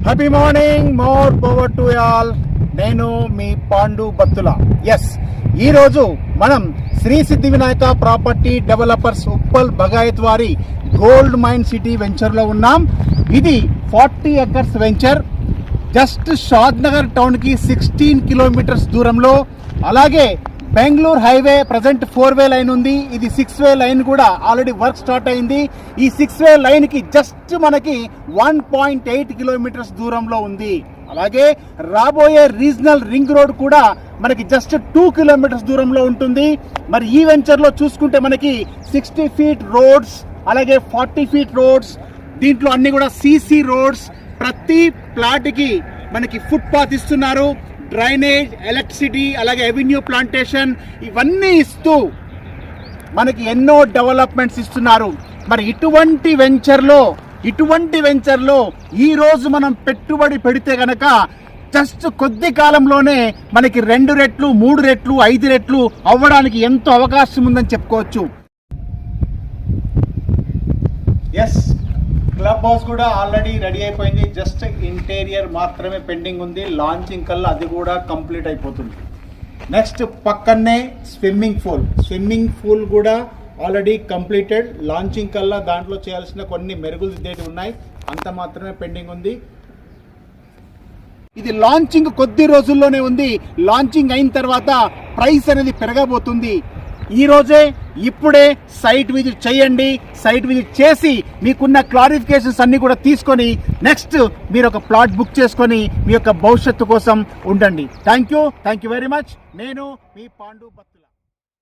Happy morning, more power to all. నేను మీ Pandu Battula. Yes, ఈరోజు మనం శ్రీ సిద్ధి వినాయక ప్రాపర్టీ డెవలపర్స్ ఉప్పల్ బగాయత్ వారి గోల్డ్ మైన్ సిటీ వెంచర్లో ఉన్నాం. ఇది 40 ఎకర్స్ వెంచర్. జస్ట్ షాద్ నగర్ టౌన్కి 16 కిలోమీటర్స్ దూరంలో. అలాగే బెంగళూరు హైవే ప్రజెంట్ 4-వే లైన్ ఉంది. ఇది 6-వే లైన్ కూడా ఆల్రెడీ వర్క్ స్టార్ట్ అయింది. ఈ 6-వే లైన్కి జస్ట్ మనకి 1.8 కిలోమీటర్స్ దూరంలో ఉంది. అలాగే రాబోయే రీజనల్ రింగ్ రోడ్ కూడా మనకి జస్ట్ 2 కిలోమీటర్స్ దూరంలో ఉంటుంది. మరి ఈ వెంచర్లో చూసుకుంటే మనకి 60 ఫీట్ రోడ్స్, అలాగే 40 ఫీట్ రోడ్స్, దీంట్లో అన్ని కూడా సీసీ రోడ్స్. ప్రతి ప్లాట్కి మనకి ఫుట్ పాత్ ఇస్తున్నారు, డ్రైనేజ్, ఎలక్ట్రిసిటీ, అలాగే అవెన్యూ ప్లాంటేషన్ ఇవన్నీ ఇస్తూ మనకి ఎన్నో డెవలప్మెంట్స్ ఇస్తున్నారు. మరి ఇటువంటి వెంచర్లో ఈరోజు మనం పెట్టుబడి పెడితే గనక జస్ట్ కొద్ది కాలంలోనే మనకి 2 రెట్లు, 3 రెట్లు, 5 రెట్లు అవ్వడానికి ఎంతో అవకాశం ఉందని చెప్పుకోవచ్చు. ఎస్, క్లబ్ హౌస్ కూడా ఆల్రెడీ రెడీ అయిపోయింది. జస్ట్ ఇంటీరియర్ మాత్రమే పెండింగ్ ఉంది. లాంచింగ్ కల్లా అది కూడా కంప్లీట్ అయిపోతుంది. నెక్స్ట్ పక్కనే స్విమ్మింగ్ పూల్ కూడా ఆల్రెడీ కంప్లీటెడ్. లాంచింగ్ కల్లా దాంట్లో చేయాల్సిన కొన్ని మెరుగులు దిద్దేటి ఉన్నాయి, అంత మాత్రమే పెండింగ్ ఉంది. ఇది లాంచింగ్ కొద్ది రోజుల్లోనే ఉంది. లాంచింగ్ అయిన తర్వాత ప్రైస్ అనేది పెరగబోతుంది. ఈ రోజే ఇప్పుడే సైట్ విజిట్ చేయండి. సైట్ విజిట్ చేసి మీకున్న క్లారిఫికేషన్స్ అన్ని కూడా తీసుకొని నెక్స్ట్ మీరు ఒక ప్లాట్ బుక్ చేసుకొని మీ యొక్క భవిష్యత్తు కోసం ఉండండి. Thank you very much. నేను మీ పాండు బత్తుల.